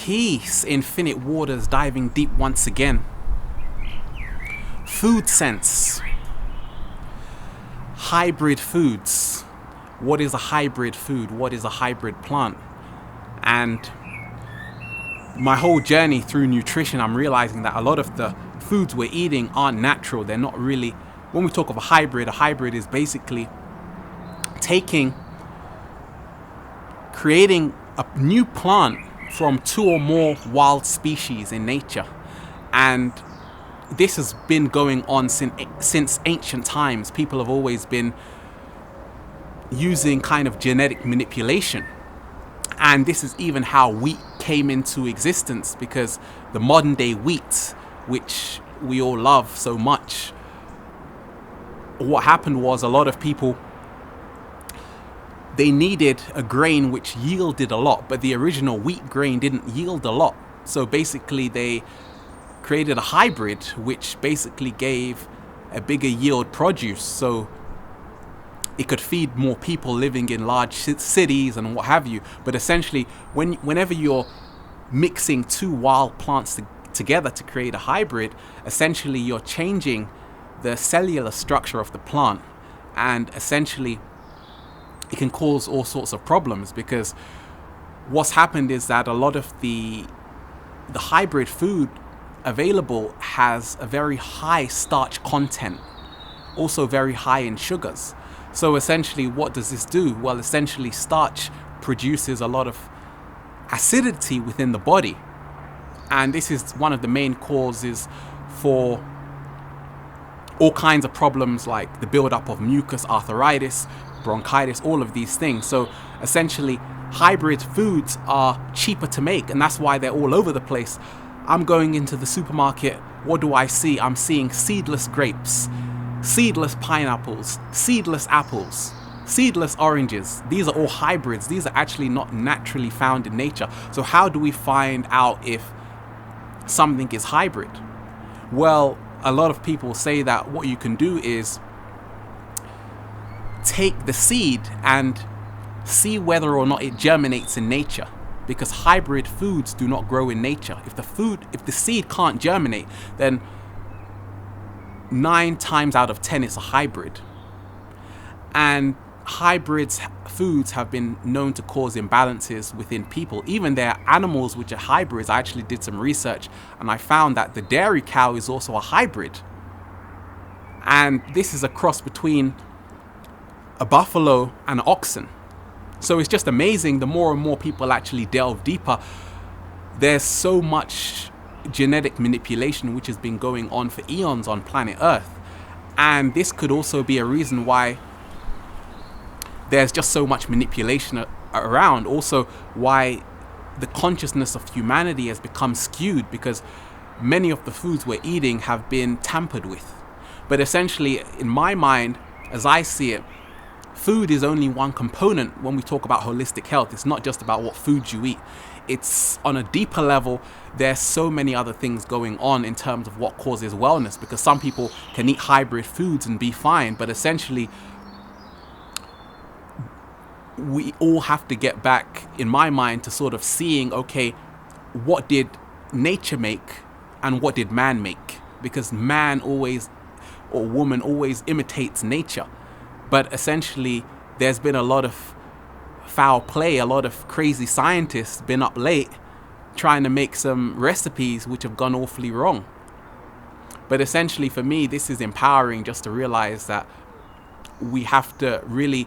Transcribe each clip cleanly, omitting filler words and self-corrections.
Peace, infinite waters diving deep once again. Food sense. Hybrid foods. What is a hybrid food? What is a hybrid plant? And my whole journey through nutrition, I'm realizing that a lot of the foods we're eating aren't natural. They're not really, when we talk of a hybrid is basically creating a new plant from two or more wild species in nature. And this has been going on since ancient times. People have always been using kind of genetic manipulation. And this is even how wheat came into existence, because the modern day wheat, which we all love so much, what happened was a lot of people, they needed a grain which yielded a lot, but the original wheat grain didn't yield a lot. So basically they created a hybrid which basically gave a bigger yield produce, so it could feed more people living in large cities and what have you. But essentially, whenever you're mixing two wild plants together to create a hybrid, essentially you're changing the cellular structure of the plant, and essentially it can cause all sorts of problems, because what's happened is that a lot of the hybrid food available has a very high starch content, also very high in sugars. So essentially, what does this do? Well, essentially starch produces a lot of acidity within the body, and this is one of the main causes for all kinds of problems like the buildup of mucus, arthritis, bronchitis, all of these things. So essentially, hybrid foods are cheaper to make, and that's why they're all over the place. I'm going into the supermarket. What do I see? I'm seeing seedless grapes, seedless pineapples, seedless apples, seedless oranges. These are all hybrids. These are actually not naturally found in nature. So how do we find out if something is hybrid? Well, a lot of people say that what you can do is take the seed and see whether or not it germinates in nature, because hybrid foods do not grow in nature. If the seed can't germinate, then 9 times out of 10 it's a hybrid. And hybrids foods have been known to cause imbalances within people. Even there are animals which are hybrids. I actually did some research and I found that the dairy cow is also a hybrid, and this is a cross between a buffalo and an oxen. So it's just amazing. The more and more people actually delve deeper, there's so much genetic manipulation which has been going on for eons on planet Earth. And this could also be a reason why there's just so much manipulation around. Also why the consciousness of humanity has become skewed, because many of the foods we're eating have been tampered with. But essentially, in my mind, as I see it, food is only one component when we talk about holistic health. It's not just about what foods you eat. It's on a deeper level. There's so many other things going on in terms of what causes wellness, because some people can eat hybrid foods and be fine, but essentially we all have to get back, in my mind, to sort of seeing, okay, what did nature make and what did man make? Because man always, or woman always, imitates nature. But essentially, there's been a lot of foul play, a lot of crazy scientists been up late trying to make some recipes which have gone awfully wrong. But essentially, for me, this is empowering, just to realize that we have to really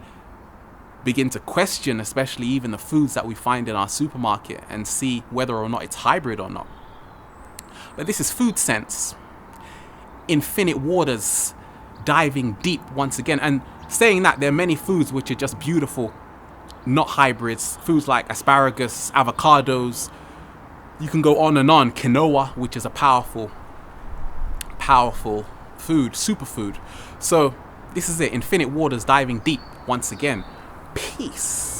begin to question, especially even the foods that we find in our supermarket, and see whether or not it's hybrid or not. But this is food sense. Infinite waters diving deep once again. And saying that, there are many foods which are just beautiful, not hybrids. Foods like asparagus, avocados, you can go on and on. Quinoa, which is a powerful food, superfood. So this is it, infinite waters diving deep once again. Peace.